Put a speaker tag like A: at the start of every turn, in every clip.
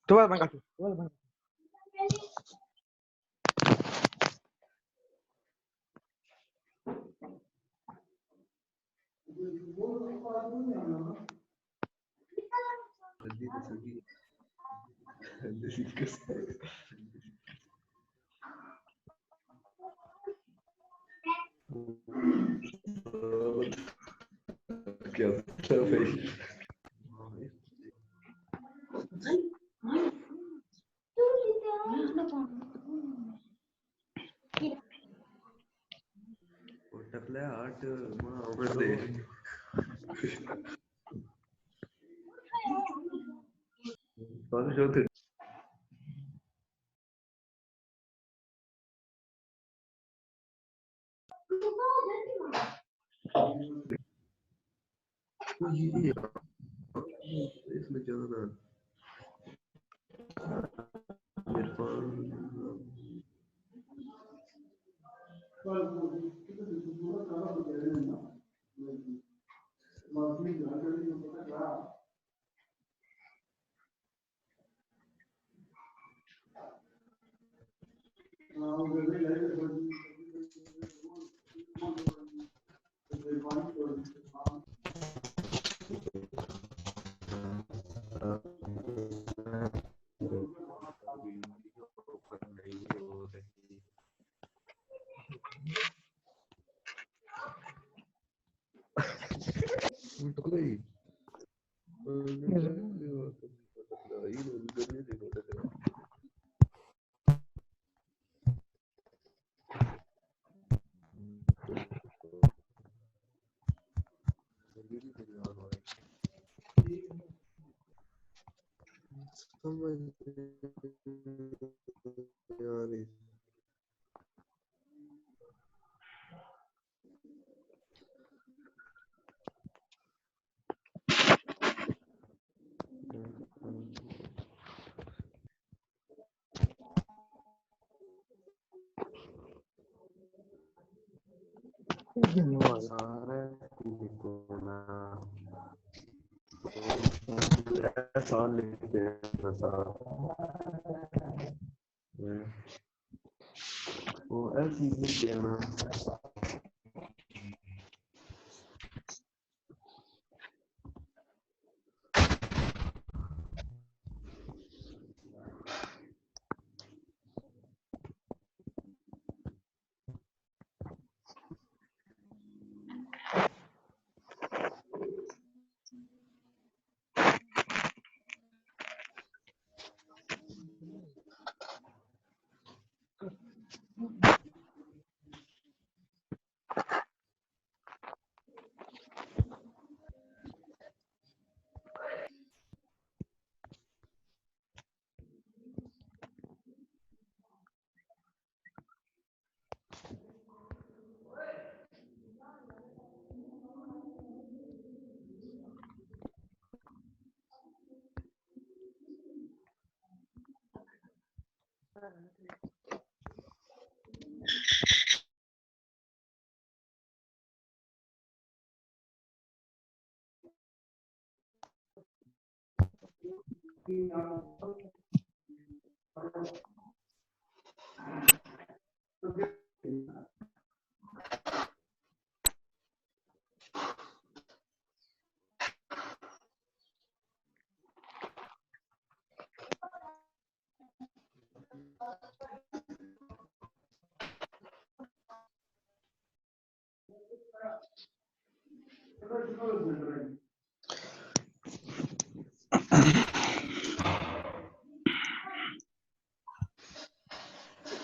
A: Coba Bang Kasih.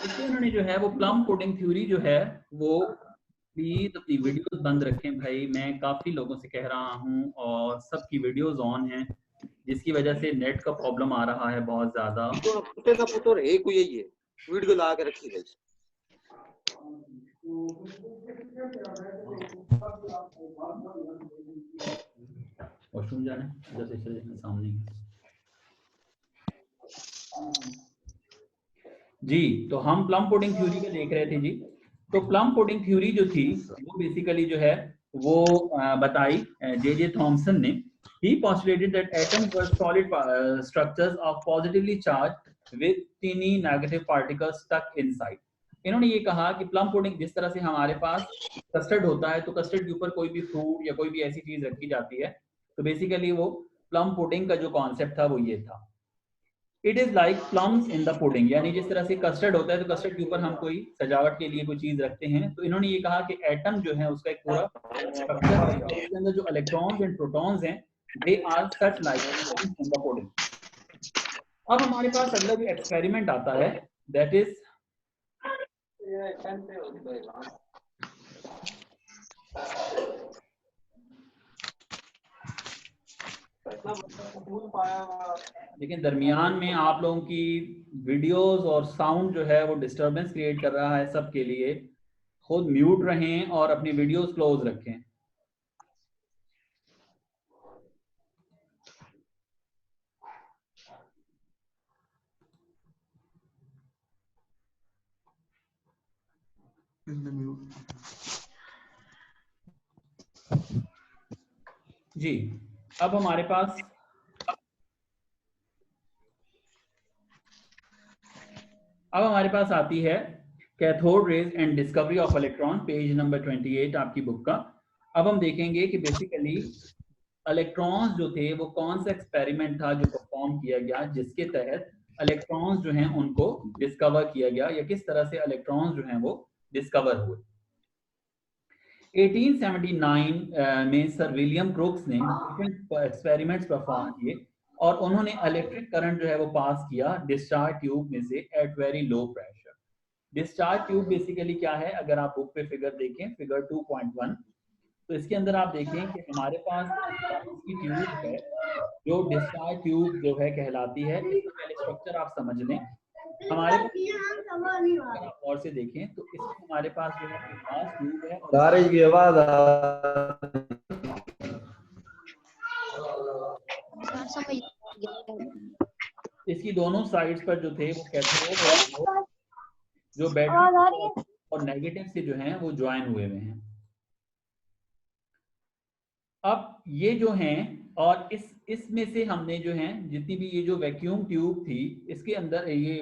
B: इसलिए उन्होंने जो है वो प्लम पुडिंग थ्योरी जो है वो प्लीज अपनी वीडियोस बंद रखें भाई। मैं काफी लोगों से कह रहा हूँ और सबकी वीडियोस ऑन हैं, जिसकी वजह से नेट का प्रॉब्लम आ रहा है बहुत ज्यादा।
A: तो पुत्र का पुत्र है कोई यही है, वीडियो ला के रखी गई।
B: वॉशरूम जाना है, जैसे चले सामने जी। तो हम प्लम पुडिंग थ्योरी का देख रहे थे जी। तो प्लम पुडिंग थ्योरी जो थी वो बेसिकली जो है वो बताई जे थॉमसन ने। He postulated that atoms were solid structures of positively charged with teeny negative particles stuck inside. इन्होंने ये कहा कि प्लम पुडिंग जिस तरह से हमारे पास कस्टर्ड होता है, तो कस्टर्ड के ऊपर कोई भी फ्रूट या कोई भी ऐसी चीज रखी जाती है, तो बेसिकली वो प्लम पुडिंग का जो कॉन्सेप्ट था वो ये था। It is like plums in the pudding, यानी जिस तरह से कस्टर्ड होता है तो कस्टर्ड के ऊपर हम कोई सजावट के लिए कोई चीज रखते हैं। तो इन्होंने ये कहा कि एटम जो है उसका एक पूरा स्ट्रक्चर है, उसके अंदर जो इलेक्ट्रॉन्स एंड प्रोटॉन्स हैं they are such like plums in the pudding. अब हमारे पास अगला जो एक्सपेरिमेंट आता है दैट इज लेकिन दरमियान में आप लोगों की वीडियोस और साउंड जो है वो डिस्टरबेंस क्रिएट कर रहा है सबके लिए। खुद म्यूट रहें और अपनी वीडियोस क्लोज रखें। जी। अब हमारे पास आती है cathode rays and discovery of electron, page number 28 आपकी बुक का। अब हम देखेंगे कि बेसिकली इलेक्ट्रॉन्स जो थे वो कौन सा एक्सपेरिमेंट था जो परफॉर्म किया गया जिसके तहत इलेक्ट्रॉन्स जो हैं उनको डिस्कवर किया गया, या किस तरह से इलेक्ट्रॉन्स जो हैं वो डिस्कवर हुए। 1879 में सर विलियम क्रूक्स ने डिफरेंट एक्सपेरिमेंट्स परफॉर्म किए और उन्होंने इलेक्ट्रिक करंट जो है वो पास किया डिस्चार्ज ट्यूब में से at very low pressure. Discharge tube basically क्या है, अगर आप बुक पे फिगर देखें, फिगर 2.1, तो इसके अंदर आप देखें कि हमारे पास की ट्यूब है जो डिस्चार्ज ट्यूब जो है कहलाती है। इसका पहले स्ट्रक्चर आप समझ लें। हमारे पास आप और से देखें तो इसमें हमारे पास जो है ग्लास ट्यूब है
A: गाड़ी की आवाज
B: इसकी दोनों साइड्स पर जो थे वो कैथोड और जो बैटरी और नेगेटिव से जो हैं वो ज्वाइन हुए हुए हैं। अब ये जो हैं और इसमें से हमने जो है जितनी भी ये जो वैक्यूम ट्यूब थी इसके अंदर ये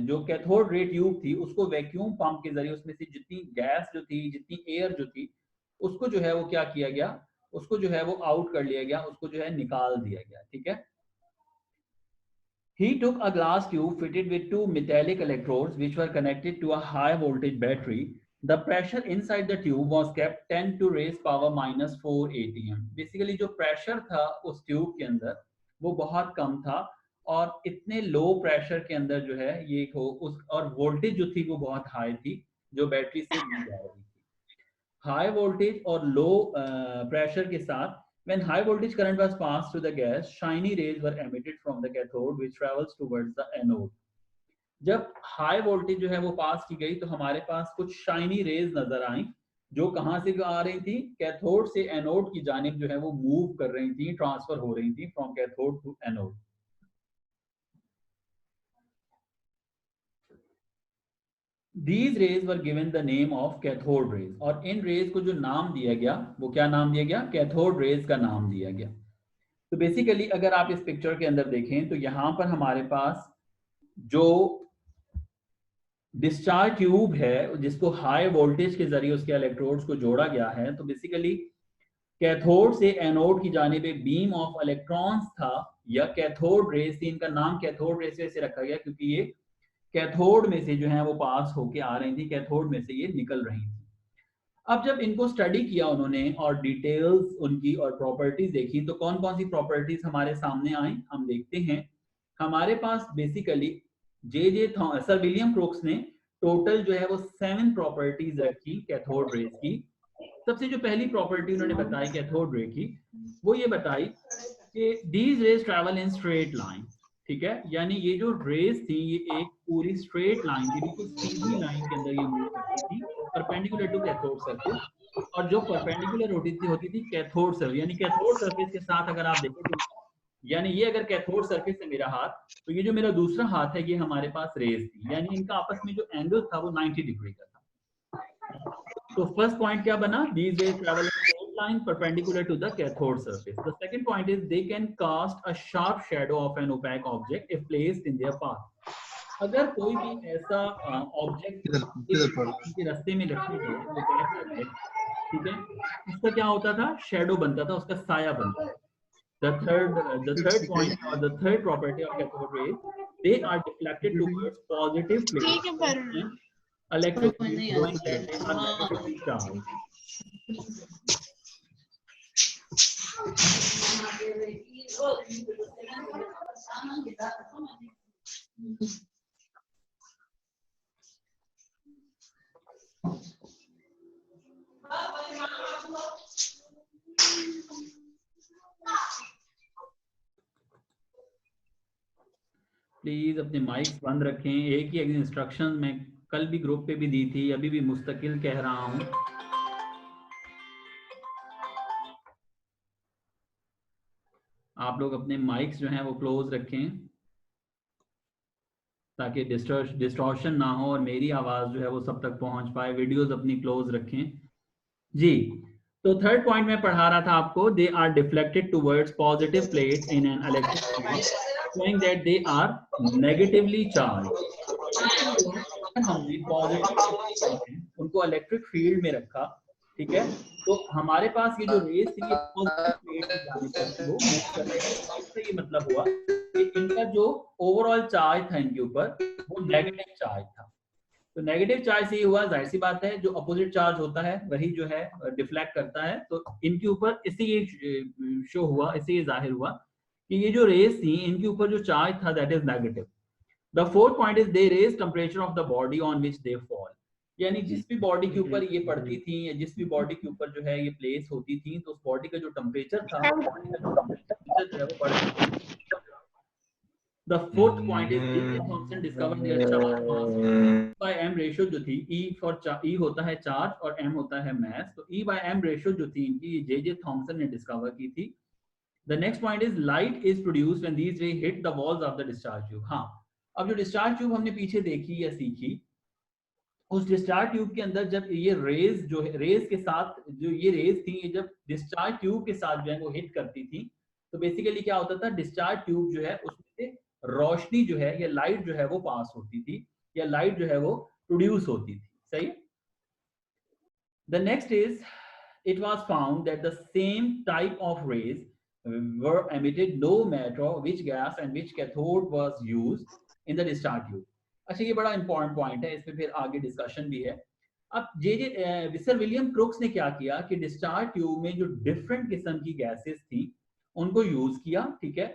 B: जो कैथोड रे ट्यूब थी उसको वैक्यूम पंप के जरिए उसमें से जितनी गैस जो थी, जितनी एयर जो थी, उसको जो है वो क्या किया गया, उसको जो है वो आउट कर लिया गया, उसको जो है निकाल दिया गया। ठीक है। He took a glass tube fitted with two metallic electrodes which were connected to a high voltage battery. The pressure inside the tube was kept 10 to raise power minus 4 atm. Basically जो pressure था उस tube के अंदर वो बहुत कम था और इतने लो प्रेशर के अंदर जो है ये हो उस और वोल्टेज जो थी वो बहुत हाई थी जो बैटरी से ली जा रही थी। हाई वोल्टेज और लो प्रेशर के साथ when high voltage current was passed through the gas, shiny rays were emitted from the cathode which travels towards the anode. जब हाई वोल्टेज जो है वो पास की गई तो हमारे पास कुछ शाइनी रेज नजर आई जो कहां से आ रही थी, कैथोड से एनोड की जानिब जो है वो मूव कर रही थी, ट्रांसफर हो रही थी from cathode to anode. These rays were given the name of cathode rays और इन रेज को जो नाम दिया गया वो क्या नाम दिया गया, कैथोड रेज का नाम दिया गया। तो बेसिकली अगर आप इस पिक्चर के अंदर देखें तो यहाँ पर हमारे पास जो डिस्चार्ज ट्यूब है जिसको हाई वोल्टेज के जरिए उसके इलेक्ट्रोड्स को जोड़ा गया है, तो बेसिकली कैथोड से एनोड की जानिब एक बीम ऑफ इलेक्ट्रॉन्स था या कैथोड रेज थी। इनका नाम कैथोड रेज से रखा गया क्योंकि ये कैथोड में से जो है वो पास होके आ रही थी, कैथोड में से ये निकल रही थी। अब जब इनको स्टडी किया उन्होंने और डिटेल्स उनकी और प्रॉपर्टीज देखी तो कौन कौन सी प्रॉपर्टीज हमारे सामने आई हम देखते हैं। हमारे पास बेसिकली सर विलियम क्रोक्स ने टोटल जो है वो 7 प्रॉपर्टीज रखी कैथोड रेज की। सबसे जो पहली प्रॉपर्टी उन्होंने बताई कैथोड रे की, वो ये बताई कि these rays travel in straight line. ठीक है, यानी ये जो रेज थी ये एक पूरी स्ट्रेट लाइन थी, बिल्कुल सीधी लाइन के अंदर ये मूव करती थी परपेंडिकुलर टू कैथोड सरफेस, और जो परपेंडिकुलर होती थी कैथोड सरफेस, यानी कैथोड सरफेस के साथ अगर आप देखें तो यानी ये अगर कैथोड सरफेस है मेरा हाथ, तो ये जो मेरा दूसरा हाथ है ये हमारे पास रेज थी, यानी इनका आपस में जो एंगल था वो 90 डिग्री का था। तो फर्स्ट पॉइंट क्या बना, these rays travel in straight line perpendicular to the cathode surface. The second point is they can cast a sharp shadow of an opaque object if placed in their path. अगर कोई भी ऐसा object के रास्ते में रखा जाए opaque object, ठीक है, उसका क्या होता था, शेडो बनता था, उसका साया बनता था। The third point or the third property of cathode rays, they are deflected towards positive plates. Electric field showing that they are negatively charged. Please अपने माइक्स बंद रखें। एक ही इंस्ट्रक्शन मैं कल भी ग्रुप पे भी दी थी, अभी भी मुस्तकिल कह रहा हूं। आप लोग अपने माइक्स जो हैं वो क्लोज रखें ताकि डिस्टॉर्शन ना हो और मेरी आवाज जो है वो सब तक पहुंच पाए। वीडियोस अपनी क्लोज रखें जी। तो थर्ड पॉइंट में पढ़ा रहा था आपको, they are deflected towards positive plates in an electric field showing that they are negatively charged। हमने पॉजिटिव उनको इलेक्ट्रिक फील्ड में रखा, ठीक है, तो हमारे पास ये जो रेस थी ये पॉजिटिव प्लेट की जानिब से वो मूव कर रही है। इससे ये मतलब हुआ कि इनका जो ओवरऑल चार्ज था इनके ऊपर वो नेगेटिव चार्ज था। तो नेगेटिव चार्ज से ये हुआ, जाहिर सी बात है जो अपोजिट चार्ज होता है वही जो है डिफ्लेक्ट करता है, तो इनके ऊपर इससे ये शो हुआ, इससे ये जाहिर हुआ कि ये जो रेस थी इनके ऊपर जो चार्ज था that is negative. The fourth point is they raise temperature of the body on which they fall, यानी जिस भी बॉडी के ऊपर ये पड़ती थी या जिस भी बॉडी के ऊपर जो है ये प्लेस होती थी तो उस बॉडी का जो टेंपरेचर था जो है वो बढ़। The fourth point is J.J. Thomson discovered their charge mass by m ratio जो थी, E होता है चार्ज और m होता है mass, तो E by m ratio जो थी इनकी J.J. Thomson ने डिस्कवर की थी। The next point is light is produced when these rays hit the walls of the discharge tube। हाँ, अब जो डिस्चार्ज ट्यूब हमने पीछे देखी या सीखी, उस डिस्चार्ज ट्यूब के अंदर जब ये रेज जो है रेज के साथ जो ये रेज थी ये जब डिस्चार्ज ट्यूब के साथ जो है वो हिट करती थी तो बेसिकली क्या होता था, डिस्चार्ज ट्यूब जो है उसमें से रोशनी जो है या लाइट जो है वो पास होती थी या लाइट जो है वो प्रोड्यूस होती थी। सही। The next is it was found that the same type of rays were emitted no matter which gas and which cathode was used in the discharge tube। अच्छा, ये बड़ा इंपॉर्टेंट पॉइंट है, इस पे फिर आगे डिस्कशन भी है। अब सर विलियम क्रुक्स ने क्या किया कि डिस्चार्ज ट्यूब में जो डिफरेंट किस्म की गैसेस थी उनको यूज किया, ठीक है,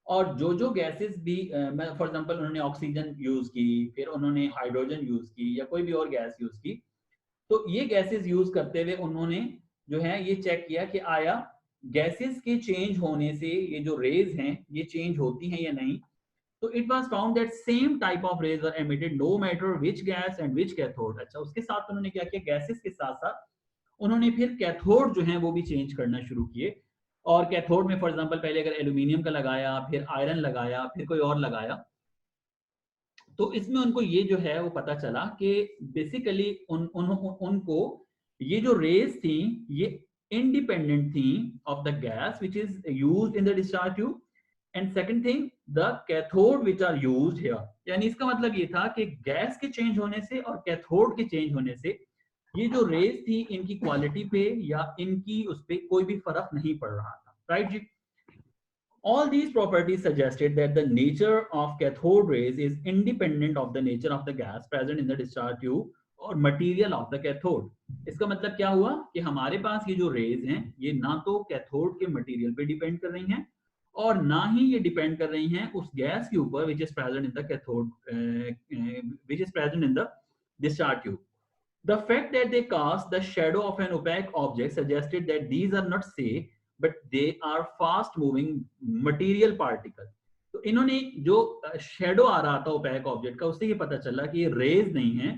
B: और जो गैसेस भी फॉर एग्जांपल उन्होंने ऑक्सीजन यूज की, फिर उन्होंने हाइड्रोजन यूज की या कोई भी और गैस यूज की, तो ये गैसेस यूज करते हुए उन्होंने जो है ये चेक किया कि आया गैसेस के चेंज होने से ये जो रेज हैं ये चेंज होती हैं या नहीं। तो it was found that same type of rays are emitted no matter which gas and which cathode. अच्छा, उसके साथ उन्होंने क्या किया, गैसेस के साथ साथ उन्होंने फिर कैथोड जो है वो भी चेंज करना शुरू किए, और कैथोड में फॉर एग्जांपल पहले अगर एल्यूमिनियम का लगाया, फिर आयरन लगाया, फिर कोई और लगाया, तो इसमें उनको ये जो है वो पता चला कि बेसिकली उनको ये जो रेज थी ये independent thing of the gas which is used in the discharge tube, and second thing the cathode which are used here. यानी इसका मतलब ये था कि गैस के चेंज होने से और कैथोड के चेंज होने से ये जो रेज थी इनकी क्वालिटी पे या इनकी उस पे कोई भी फर्क नहीं पड़ रहा था, राइट जी। All these properties suggested that the nature of cathode rays is independent of the nature of the gas present in the discharge tube or material of the cathode. इसका मतलब क्या हुआ कि हमारे पास ये जो रेज हैं ये ना तो कैथोड के मटेरियल पे डिपेंड कर रही हैं और ना ही ये डिपेंड कर रही हैं उस गैस के ऊपर which is present in the cathode, which is present in the discharge tube. The fact that they cast the shadow of an opaque object suggested that these are not safe, but they are fast moving material particle. तो इन्होंने जो shadow आ रहा था OPEC object का उससे ये पता चला कि ये रेज नहीं है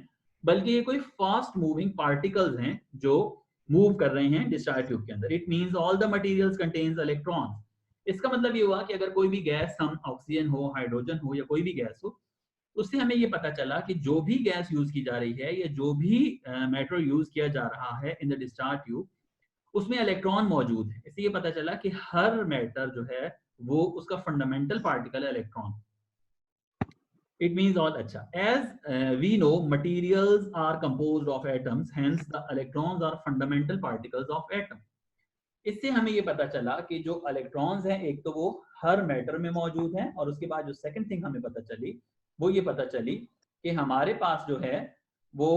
B: बल्कि ये कोई फास्ट मूविंग पार्टिकल्स हैं जो मूव कर रहे हैं डिस्चार्ज ट्यूब के अंदर. It means all the materials contains electrons. इसका मतलब ये हुआ कि अगर कोई भी गैस, हम ऑक्सीजन हो, हाइड्रोजन हो या कोई भी गैस हो, उससे हमें ये पता चला कि जो भी गैस यूज की जा रही है या जो भी मैटर यूज किया जा रहा है इन द डिस्चार्ज ट्यूब उसमें इलेक्ट्रॉन मौजूद है. इससे ये पता चला कि हर मैटर जो है वो उसका फंडामेंटल पार्टिकल है इलेक्ट्रॉन. It means all अच्छा. As we know, materials are composed of atoms, hence the electrons are fundamental particles of atom. इससे हमें ये पता चला कि जो इलेक्ट्रॉन्स हैं एक तो वो हर मैटर में मौजूद हैं और उसके बाद जो सेकंड थिंग हमें पता चली वो ये पता चली कि हमारे पास जो है वो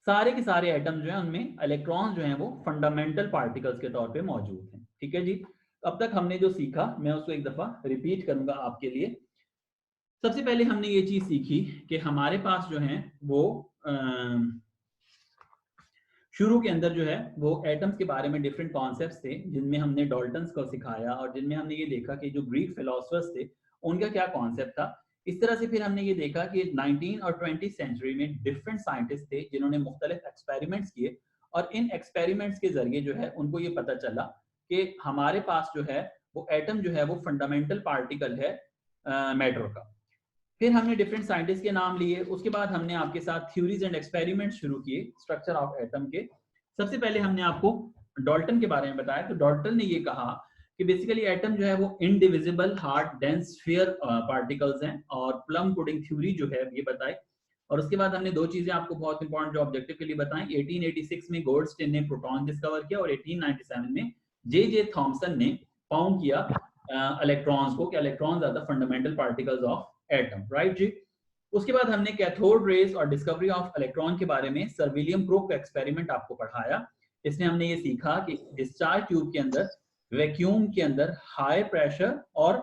B: सारे के सारे एटम जो हैं उनमें इलेक्ट्रॉन्स जो हैं वो फंडामेंटल पार्टिकल्स के तौर पे मौजूद हैं. ठीक है जी. अब तक हमने जो सीखा मैं उसको एक दफा रिपीट करूंगा आपके लिए. सबसे पहले हमने ये चीज सीखी कि हमारे पास जो है वो शुरू के अंदर जो है वो एटम्स के बारे में डिफरेंट कॉन्सेप्ट्स थे जिनमें हमने डाल्टन्स को सिखाया और जिनमें हमने ये देखा कि जो ग्रीक फिलोसफर्स थे उनका क्या कॉन्सेप्ट था. इस तरह से फिर हमने ये देखा कि 19 और 20 सेंचुरी में डिफरेंट साइंटिस्ट थे जिन्होंने मुख्तलिफ एक्सपेरिमेंट्स किए और इन एक्सपेरिमेंट्स के जरिए जो है उनको ये पता चला कि हमारे पास जो है वो एटम जो है वो फंडामेंटल पार्टिकल है मैटर का. फिर हमने डिफरेंट साइंटिस्ट के नाम लिए. उसके बाद हमने आपके साथ थ्योरीज एंड एक्सपेरिमेंट्स शुरू किए स्ट्रक्चर ऑफ एटम के. सबसे पहले हमने आपको डाल्टन के बारे में बताया. तो डाल्टन ने ये कहा कि बेसिकली एटम जो है वो indivisible hard dense sphere particles हैं और प्लम पुडिंग थ्योरी जो है ये बताई. और उसके बाद हमने दो चीजें आपको बहुत इंपॉर्टेंट जो ऑब्जेक्टिव के लिए बताई. 1886 में गोल्डस्टीन ने प्रोटॉन डिस्कवर किया और 1897 में जे थॉमसन ने फाउंड किया इलेक्ट्रॉन्स को कि electrons are the fundamental particles of atom, right जी. उसके बाद हमने कैथोड रेज और डिस्कवरी ऑफ इलेक्ट्रॉन के बारे में सर विलियम क्रोक का एक्सपेरिमेंट आपको पढ़ाया. इसमें हमने ये सीखा कि डिस्चार्ज ट्यूब के अंदर वैक्यूम के अंदर हाई प्रेशर और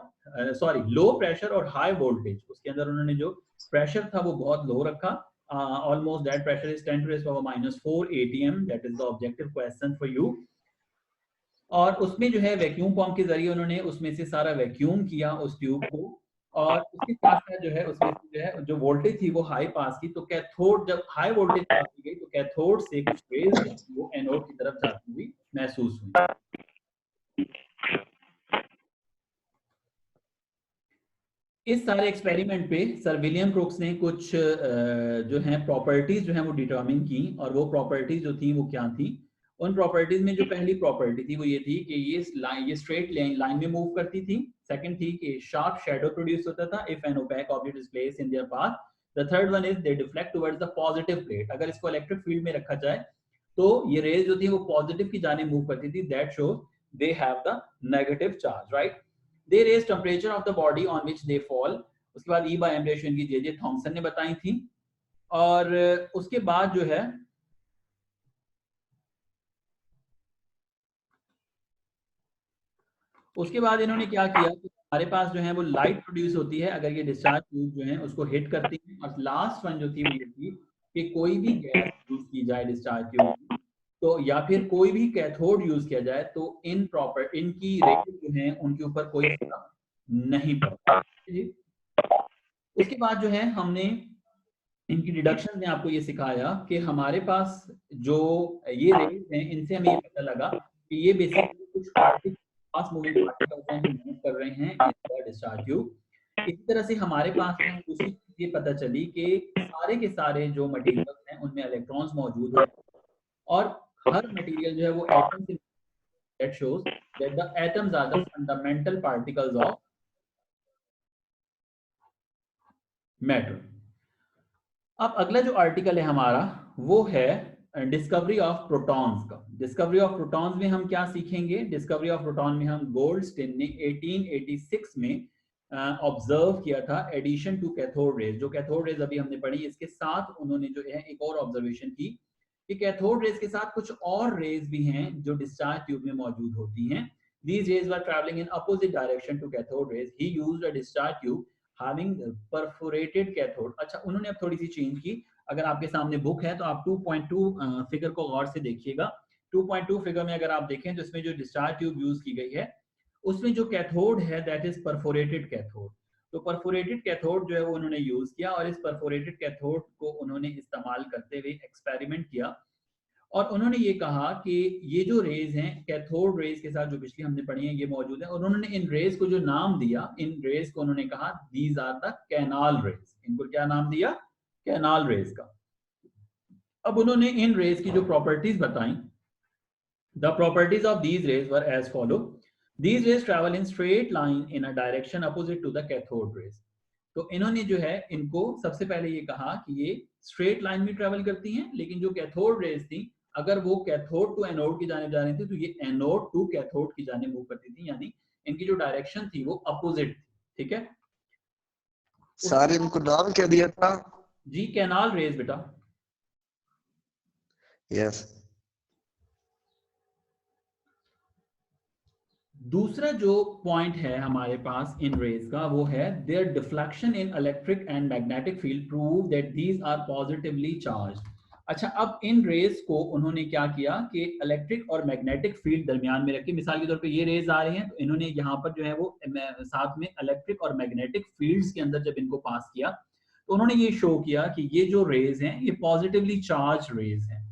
B: लो प्रेशर और हाई वोल्टेज, उसके अंदर उन्होंने जो प्रेशर था वो बहुत लो रखा. Almost that pressure is 10⁻⁴ atm. That is the objective question for you. और उसमें जो है वैक्यूम पंप के जरिए उन्होंने उसमें से सारा वैक्यूम किया उस ट्यूब को और उसके साथ साथ जो है उसमें जो है जो वोल्टेज थी वो हाई पास की. तो कैथोड जब हाई वोल्टेज पास की गई तो कैथोड से कुछ रेज वो एनोड की तरफ जाती हुई महसूस हुई. इस सारे एक्सपेरिमेंट पे सर विलियम क्रोक्स ने कुछ जो है प्रॉपर्टीज जो है वो डिटरमिन की और वो प्रॉपर्टीज जो थी वो क्या थी. उन प्रॉपर्टीज में जो पहली प्रॉपर्टी थी वो ये थी कि ये स्ट्रेट लाइन में मूव करती थी. सेकंड थी कि शार्प शैडो प्रोड्यूस होता था if an opaque object is placed in their path. The third one is they deflect towards the positive plate. अगर इसको इलेक्ट्रिक फील्ड में रखा जाए तो ये रेज जो थी वो पॉजिटिव की जानिब मूव करती थी. That shows they have the negative charge, right. They raise temperature of the body on which they fall. उसके बाद ई बाय एम्बरेशन की जे थॉमसन ने बताई थी. और उसके बाद जो है उसके बाद इन्होंने क्या किया कि हमारे पास जो है वो लाइट प्रोड्यूस होती है अगर ये डिस्चार्ज ट्यूब जो है उसको हिट करती है. और लास्ट वन जो थी वो ये थी कि कोई भी गैस यूज की जाए डिस्चार्ज ट्यूब की तो या फिर कोई भी कैथोड यूज किया जाए तो इनकी रेज जो है उनके ऊपर कोई फर्क नहीं पड़ता. उसके बाद जो है हमने इनकी डिडक्शन में आपको ये सिखाया कि हमारे पास जो ये रेज हैं इनसे हमें ये पता लगा कि ये बेसिकली कुछ पार्टिकल्स फास्ट मूविंग पार्टिकल्स हैं जो मूव कर रहे हैं इन द डिस्चार्ज ट्यूब. इसी तरह से हमारे पास दूसरी चीज ये पता चली कि सारे के सारे जो मटेरियल्स हैं उनमें इलेक्ट्रॉन्स मौजूद हैं और हर मटेरियल जो है वो एटम से, that shows that the atoms are the fundamental particles of matter. अब अगला जो आर्टिकल है हमारा वो है डिस्कवरी ऑफ प्रोटॉन्स का। डिस्कवरी ऑफ प्रोटॉन्स में हम क्या सीखेंगे? डिस्कवरी ऑफ प्रोटॉन में हम गोल्डस्टीन ने 1886 में ऑब्जर्व किया था एडिशन टू कैथोड रेज। जो कैथोड रेज अभी हमने पढ़ी, इसके साथ उन्होंने जो है एक और ऑब्जर्वेशन की कि कैथोड रेज के साथ कुछ और रेज भी हैं जो डिस्चार्ज ट्यूब में मौजूद होती हैं। These rays were traveling in opposite direction to cathode rays. He used a discharge tube having perforated cathode. अच्छा, उन्होंने अब थोड़ी सी चेंज की। अगर आपके सामने बुक है तो आप 2.2 फिगर को गौर से देखिएगा। 2.2 फिगर में अगर आप देखें तो इसमें जो डिस्चार्ज ट्यूब यूज की गई है उसमें जो कैथोड है दैट इज परफोरेटेड कैथोड। तो परफोरेटेड कैथोड जो है वो उन्होंने यूज किया और इस परफोरेटेड कैथोड को उन्होंने इस्तेमाल करते हुए एक्सपेरिमेंट किया और उन्होंने ये कहा कि ये जो रेज हैं कैथोड रेज के साथ जो पिछली हमने पढ़ी है ये मौजूद है और उन्होंने इन रेज को जो नाम दिया, इन रेज को उन्होंने कहा these are the canal rays. इनको क्या नाम दिया? कैनाल रेज का। अब उन्होंने इन रेज की जो प्रॉपर्टीज बताई, the properties of these rays were as follow. These rays travel in straight line in a direction opposite to the cathode rays. तो इन्होंने जो है इनको सबसे पहले ये कहा कि ये स्ट्रेट लाइन में ट्रेवल करती हैं, लेकिन जो कैथोड रेज थी अगर वो कैथोड टू एनोड की जाने जा रही थी तो ये एनोड टू कैथोड की जाने मूव करती थी, यानी इनकी जो डायरेक्शन थी वो अपोजिट थी। ठीक है
C: सर इनको नाम क्या दिया था?
B: जी, कैनाल रेज बेटा।
C: यस।
B: दूसरा जो पॉइंट है हमारे पास इन रेज का वो है their deflection in electric and magnetic field prove that these are positively charged. अच्छा, अब इन रेज को उन्होंने क्या किया कि इलेक्ट्रिक और मैग्नेटिक फील्ड दरमियान में रखी। मिसाल के तौर पे ये रेज आ रही हैं तो इन्होंने यहाँ पर जो है वो साथ में इलेक्ट्रिक और मैग्नेटिक फील्ड्स के अंदर जब इनको पास किया तो उन्होंने ये शो किया कि ये जो रेज हैं ये पॉजिटिवली चार्ज रेज हैं।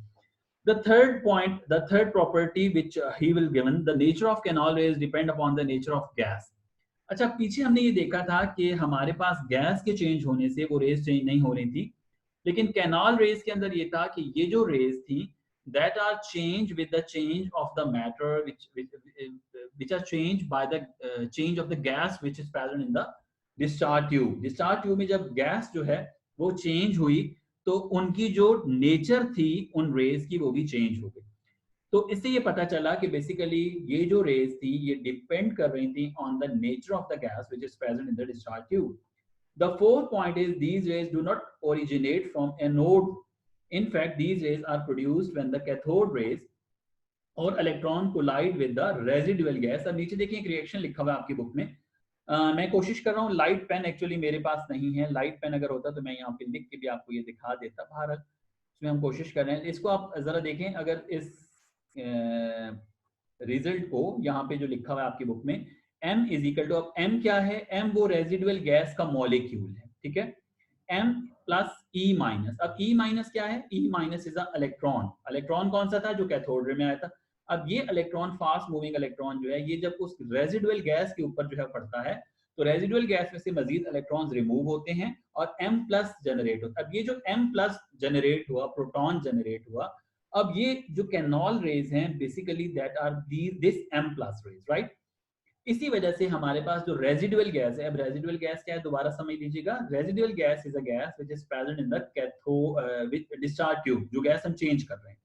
B: The third point, the third property which he will given, the nature of canal rays depend upon the nature of gas. अच्छा, पीछे हमने ये देखा था कि हमारे पास गैस के चेंज होने से वो रेज चेंज नहीं हो रही थी, लेकिन कैनाल रेज के अंदर ये था कि ये जो रेज थी that are changed with the change of the matter which are changed by the change of the gas which is present in the discharge tube. discharge tube में जब गैस जो है वो चेंज हुई तो उनकी जो नेचर थी उन रेज की वो भी चेंज हो गई। तो इससे ये पता चला कि बेसिकली ये जो रेज थी ये डिपेंड कर रही थी on the nature of the gas which is present in the discharge tube. The fourth point is these raise do not originate from anode. In fact, these rays are produced when the cathode rays और electron collide with the residual gas. अब नीचे देखिए एक reaction लिखा हुआ है आपकी book में। मैं कोशिश कर रहा हूँ, लाइट पेन एक्चुअली मेरे पास नहीं है, लाइट पेन अगर होता तो मैं यहाँ पे लिख के भी आपको ये दिखा देता। भारत इसमें हम कोशिश कर रहे हैं, इसको आप जरा देखें। अगर इस रिजल्ट को यहाँ पे जो लिखा हुआ है आपकी बुक में m इज इक्वल टू, अब m क्या है? m वो रेजिडुअल गैस का मॉलिक्यूल है, ठीक है, m प्लस E माइनस। अब E माइनस क्या है? E minus is a electron. Electron कौन सा था? जो कैथोड रे में आया था। अब ये इलेक्ट्रॉन, फास्ट मूविंग इलेक्ट्रॉन जो है, ये जब उस रेजिडुअल गैस के ऊपर जो है पड़ता है तो रेजिडुअल गैस में से मजीद इलेक्ट्रॉन्स रिमूव होते हैं और M प्लस जनरेट होता है। अब ये जो M प्लस जनरेट हुआ, प्रोटॉन जनरेट हुआ, अब ये जो कैनॉल रेज हैं basically that are this M plus rays, right. इसी वजह से हमारे पास जो रेजिडुअल गैस है, अब रेजिडुअल गैस क्या है दोबारा समझ लीजिएगा। Residual gas is a gas which is present in the cathode discharge tube, जो गैस हम चेंज कर रहे हैं।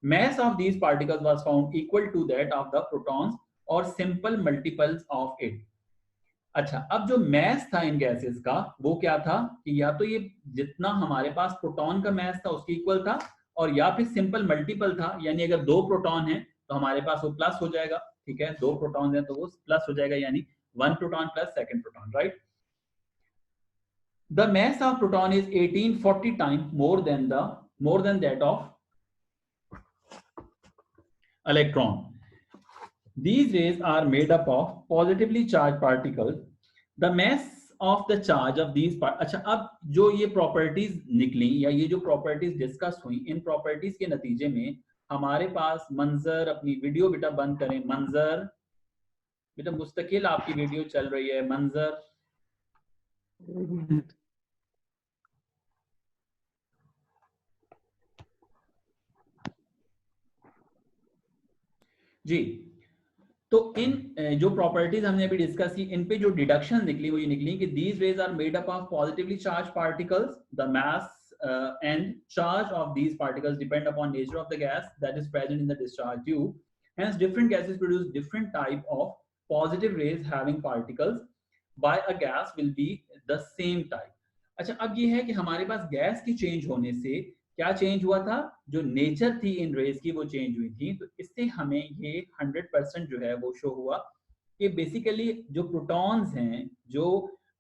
B: mass of these particles was found equal to that of the protons or simple multiples of it. अच्छा, अब जो mess था इन gases का वो क्या था कि या तो ये जितना हमारे पास प्रोटॉन का मैस था उसके इक्वल था और या फिर सिंपल मल्टीपल था, यानी अगर दो प्रोटॉन है तो हमारे पास वो प्लस हो जाएगा, ठीक है, दो प्रोटॉन है तो वो प्लस हो जाएगा, यानी one proton plus second proton, right. The mass of proton is 1840 times more than that of electron. These rays are made up of positively charged particles. The mass of the charge of these अच्छा, अब जो ये properties निकली या ये जो properties discuss हुई, इन properties के नतीजे में हमारे पास मंजर, अपनी वीडियो बेटा बंद करें, मंजर बेटा मुस्तकिल आपकी वीडियो चल रही है, मंजर जी, तो इन जो प्रॉपर्टीज हमने अभी डिस्कस की, इन पे जो डिडक्शन निकली वो ये निकली कि these rays are made up of positively charge particles, the mass and charge of these particles depend upon nature of the gas that is present in the discharge tube, hence different gases produce different type of positive rays having particles by a gas will be the same type. अच्छा, अब ये है कि हमारे पास gas की change होने से क्या चेंज हुआ था, जो नेचर थी इन रेज की वो चेंज हुई थी। तो इससे हमें ये 100% जो है वो शो हुआ कि बेसिकली जो प्रोटॉन्स हैं, जो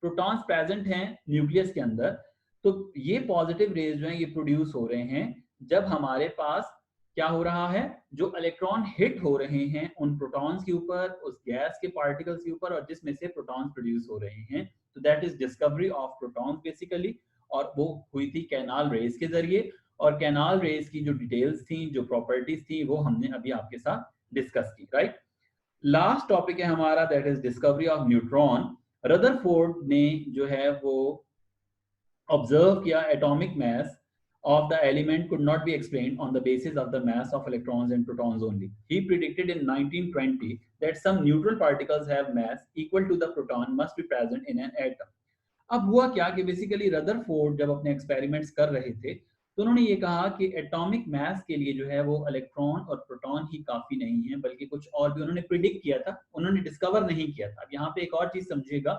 B: प्रोटॉन्स प्रेजेंट हैं न्यूक्लियस के अंदर, तो ये पॉजिटिव रेज जो हैं ये प्रोड्यूस हो रहे हैं जब हमारे पास क्या हो रहा है, जो इलेक्ट्रॉन हिट हो रहे हैं उन प्रोटॉन्स के ऊपर, उस गैस के पार्टिकल्स के ऊपर, और जिसमें से प्रोटॉन्स प्रोड्यूस हो रहे हैं। तो that is discovery of protons basically, और वो हुई थी कैनाल रेज के जरिए। और कैनाल रेज की जो डिटेल्स थी, जो प्रॉपर्टीज थी, वो हमने अभी आपके साथ डिस्कस की, राइट। लास्ट टॉपिक है हमारा, that is discovery of neutron. Rutherford ने जो है वो ऑब्जर्व किया atomic mass of the element could not be explained on the basis of the mass of electrons and protons only. He predicted in 1920 that some neutral particles have mass equal to the proton must be present in an atom. अब हुआ क्या कि basically Rutherford जब अपने experiments कर रहे थे तो उन्होंने ये कहा कि एटॉमिक मास के लिए जो है वो इलेक्ट्रॉन और प्रोटॉन ही काफी नहीं है, बल्कि कुछ और भी उन्होंने प्रिडिक्ट किया था, उन्होंने डिस्कवर नहीं किया था। अब यहाँ पे एक और चीज समझिएगा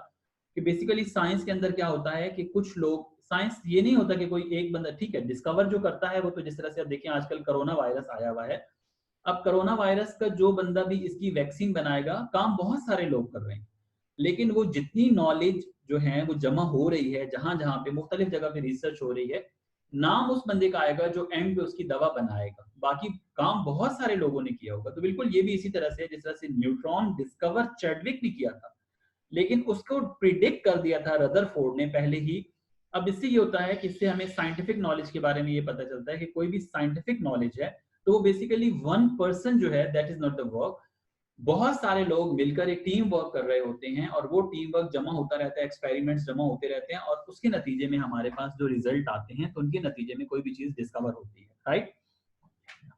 B: कि बेसिकली साइंस के अंदर क्या होता है कि कुछ लोग, साइंस ये नहीं होता कि कोई एक बंदा, ठीक है, डिस्कवर जो करता है वो, तो जिस तरह से अब देखिए आजकल कोरोना वायरस आया हुआ है, अब कोरोना वायरस का जो बंदा भी इसकी वैक्सीन बनाएगा, काम बहुत सारे लोग कर रहे हैं, लेकिन वो जितनी नॉलेज जो है वो जमा हो रही है, जहां जहां पे मुख्तलिफ जगह पे रिसर्च हो रही है, नाम उस बंदे का आएगा जो एंड पे उसकी दवा बनाएगा, बाकी काम बहुत सारे लोगों ने किया होगा। तो बिल्कुल ये भी इसी तरह से, जिस तरह से न्यूट्रॉन डिस्कवर चैडविक ने किया था, लेकिन उसको प्रिडिक्ट कर दिया था रदरफोर्ड ने पहले ही। अब इससे ये होता है कि इससे हमें साइंटिफिक नॉलेज के बारे में ये पता चलता है कि कोई भी साइंटिफिक नॉलेज है तो वो बेसिकली वन पर्सन जो है, that is not the work, बहुत सारे लोग मिलकर एक टीम वर्क कर रहे होते हैं, और वो टीम वर्क जमा होता रहता है, एक्सपेरिमेंट्स जमा होते रहते हैं, और उसके नतीजे में हमारे पास जो रिजल्ट आते हैं, तो उनके नतीजे में कोई भी चीज डिस्कवर होती है, राइट।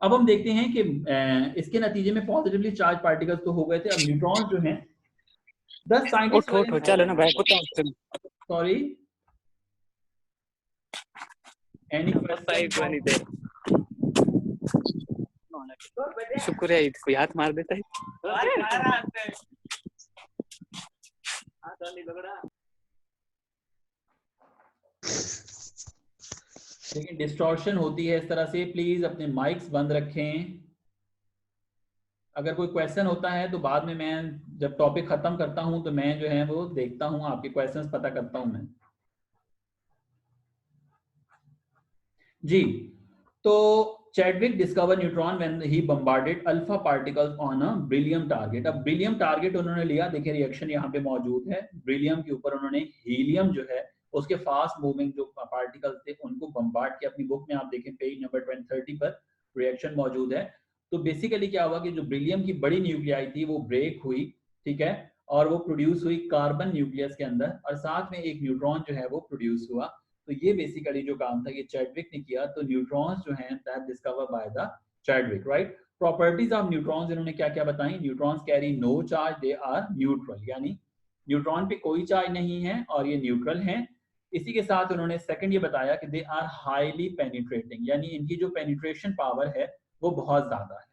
B: अब हम देखते हैं कि इसके नतीजे में पॉजिटिवली चार्ज पार्टिकल्स तो हो गए थे। अब न्यूट्रॉन जो हैं, द साइंटिस्ट,
D: चलो ना भाई,
B: सॉरी, एनी क्वेश्चन?
D: शुक्र है, कोई हाथ मार देता है।
B: लेकिन डिस्टॉर्शन होती है इस तरह से, प्लीज अपने माइक्स बंद रखें। अगर कोई क्वेश्चन होता है तो बाद में मैं जब टॉपिक खत्म करता हूं तो मैं जो है वो देखता हूं, आपके क्वेश्चंस पता करता हूं मैं। जी, तो Chadwick discover neutron when he bombarded alpha particles on a beryllium target. अब ब्रिलियम टारगेट उन्होंने लिया, देखिए रिएक्शन यहाँ पे मौजूद है, ब्रिलियम के ऊपर उन्होंने हीलियम जो है उसके फास्ट मूविंग जो पार्टिकल्स थे उनको बम्बार्ड किया। अपनी बुक में आप देखें पेज नंबर 230 पर रिएक्शन मौजूद है। तो बेसिकली क्या हुआ कि जो ब्रिलियम की बड़ी न्यूक्लियाई थी वो ब्रेक हुई, ठीक है, और वो प्रोड्यूस हुई कार्बन न्यूक्लियस के अंदर, और साथ में एक न्यूट्रॉन जो है वो प्रोड्यूस हुआ। तो ये बेसिकली जो काम था ये चैडविक ने किया। तो न्यूट्रॉन्स जो हैं that discover by the Chadwick, right. Properties of neutrons इन्होंने क्या क्या बताई? Neutrons carry no charge, they are neutral, यानी न्यूट्रॉन पे कोई चार्ज नहीं है और ये न्यूट्रल हैं। इसी के साथ उन्होंने सेकंड ये बताया कि दे आर हाईली पेनिट्रेटिंग, यानी इनकी जो पेनिट्रेशन पावर है वो बहुत ज्यादा है।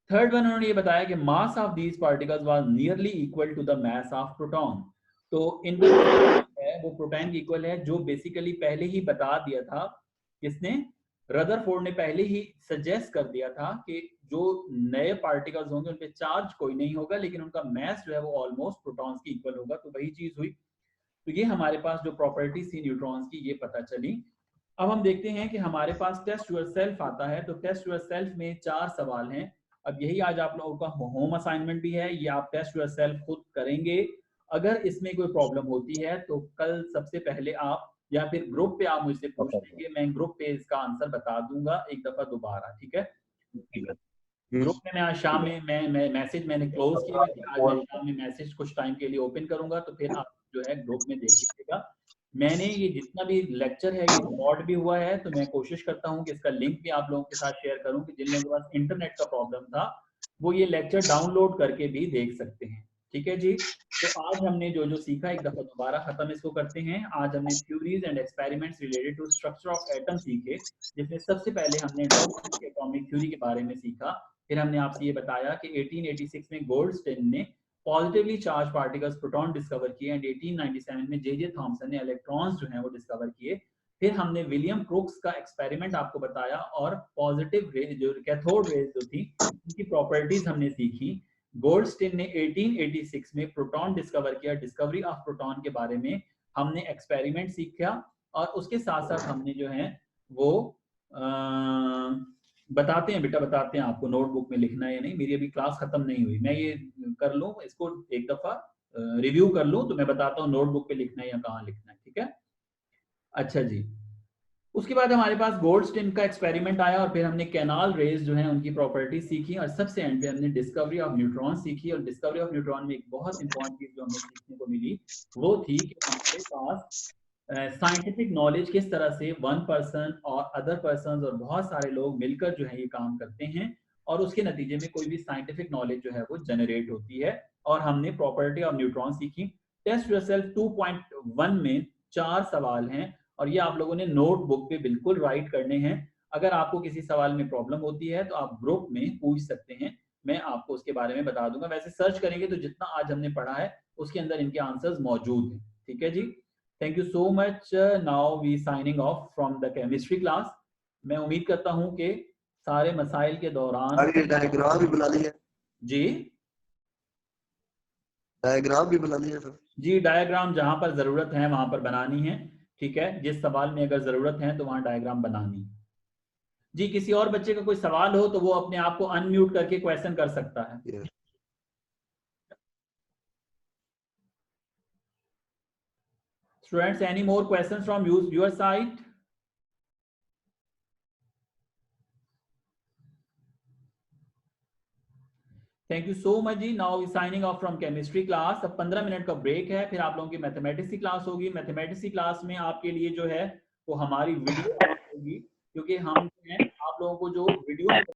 B: थर्ड वन उन्होंने ये बताया कि mass of these particles was nearly equal to the mass of proton. तो इनका है वो प्रोटॉन की इक्वल है, जो बेसिकली पहले ही बता दिया था, किसने? रदरफोर्ड ने पहले ही सजेस्ट कर दिया था कि जो नए पार्टिकल्स होंगे उन पे चार्ज कोई नहीं होगा, लेकिन उनका मास जो है वो ऑलमोस्ट प्रोटॉन्स की इक्वल होगा। तो वही चीज हुई। तो ये हमारे पास जो प्रॉपर्टीज थी न्यूट्रॉन्स की ये पता चली। अब हम देखते हैं कि हमारे पास टेस्ट योरसेल्फ आता है। तो टेस्ट योरसेल्फ में 4 सवाल हैं। अब यही आज आप लोगों का होम असाइनमेंट भी है, ये आप टेस्ट योरसेल्फ खुद करेंगे। अगर इसमें कोई प्रॉब्लम होती है तो कल सबसे पहले आप या फिर ग्रुप पे आप मुझसे पूछ लेंगे, मैं ग्रुप पे इसका आंसर बता दूंगा एक दफा दोबारा, ठीक है। ग्रुप में मैं आज शाम में मैं मैसेज मैंने क्लोज किया, आज मैं शाम में मैसेज कुछ टाइम के लिए ओपन करूंगा, तो फिर आप जो है ग्रुप में देख लीजिएगा। मैंने ये जितना भी लेक्चर है ये रिकॉर्ड भी हुआ है, तो मैं कोशिश करता हूँ कि इसका लिंक भी आप लोगों के साथ शेयर करूँ कि जिन लोगों के पास इंटरनेट का प्रॉब्लम था वो ये लेक्चर डाउनलोड करके भी देख सकते हैं। ठीक है जी। तो आज हमने जो जो सीखा एक दफा दोबारा खत्म इसको करते हैं। आज हमने theories and experiments related to structure of atom सीखे, जिसमें सबसे पहले हमने एटॉमिक थ्योरी के बारे में सीखा। फिर हमने आपसे ये बताया कि 1886 में गोल्डस्टीन ने positively charge particles proton discover किए एंड 1897 में जे थॉमसन ने इलेक्ट्रॉन्स जो हैं वो डिस्कवर किए। फिर हमने विलियम क्रूक्स का एक्सपेरिमेंट आपको बताया और पॉजिटिव रेज जो कैथोड रेज जो थी उनकी प्रॉपर्टीज हमने सीखी। गोल्डस्टीन ने 1886 में प्रोटॉन डिस्कवर किया, डिस्कवरी ऑफ प्रोटॉन के बारे में हमने एक्सपेरिमेंट सीखा और उसके साथ साथ हमने जो है वो बताते हैं बेटा, बताते हैं आपको नोटबुक में लिखना है या नहीं। मेरी अभी क्लास खत्म नहीं हुई, मैं ये कर लूँ इसको एक दफा रिव्यू कर लूँ तो मैं बताता हूँ नोटबुक पे लिखना है या कहाँ लिखना है। ठीक है, अच्छा जी। उसके बाद हमारे पास गोल्डस्टीन का एक्सपेरिमेंट आया और फिर हमने कैनाल रेज जो है उनकी प्रॉपर्टीज सीखी और सबसे एंड पे हमने डिस्कवरी ऑफ न्यूट्रॉन सीखी। और डिस्कवरी ऑफ न्यूट्रॉन में एक बहुत इंपॉर्टेंट चीज जो हमें सीखने को मिली वो थी कि हमारे पास साइंटिफिक नॉलेज किस तरह से वन पर्सन और अदर पर्सन और बहुत सारे लोग मिलकर जो है ये काम करते हैं और उसके नतीजे में कोई भी साइंटिफिक नॉलेज जो है वो जनरेट होती है। और हमने प्रॉपर्टी ऑफ न्यूट्रॉन सीखी। टेस्ट योरसेल्फ 2.1 में 4 सवाल हैं और ये आप लोगों ने नोटबुक पे बिल्कुल राइट करने हैं। अगर आपको किसी सवाल में प्रॉब्लम होती है तो आप ग्रुप में पूछ सकते हैं, मैं आपको उसके बारे में बता दूंगा। वैसे सर्च करेंगे तो जितना आज हमने पढ़ा है उसके अंदर इनके आंसर्स मौजूद हैं। ठीक है जी, thank you so much. Now we signing off from the chemistry class. मैं उम्मीद करता हूं कि सारे मसाइल के दौरान
C: डायग्राम भी बना लिया
B: जी,
C: डायग्राम भी बना लिया सर
B: जी। डायग्राम जहां पर जरूरत है वहां पर बनानी है। ठीक है, जिस सवाल में अगर जरूरत है तो वहां डायग्राम बनानी है जी। किसी और बच्चे का कोई सवाल हो तो वो अपने आप को अनम्यूट करके क्वेश्चन कर सकता है। Students, any more questions from your side? Thank you so much जी। Now we signing off from chemistry class. अब 15 मिनट का ब्रेक है, फिर आप लोगों की मैथमेटिक्स की क्लास होगी। मैथमेटिक्स की क्लास में आपके लिए जो है वो हमारी वीडियो होगी, क्योंकि हम आप लोगों को जो वीडियो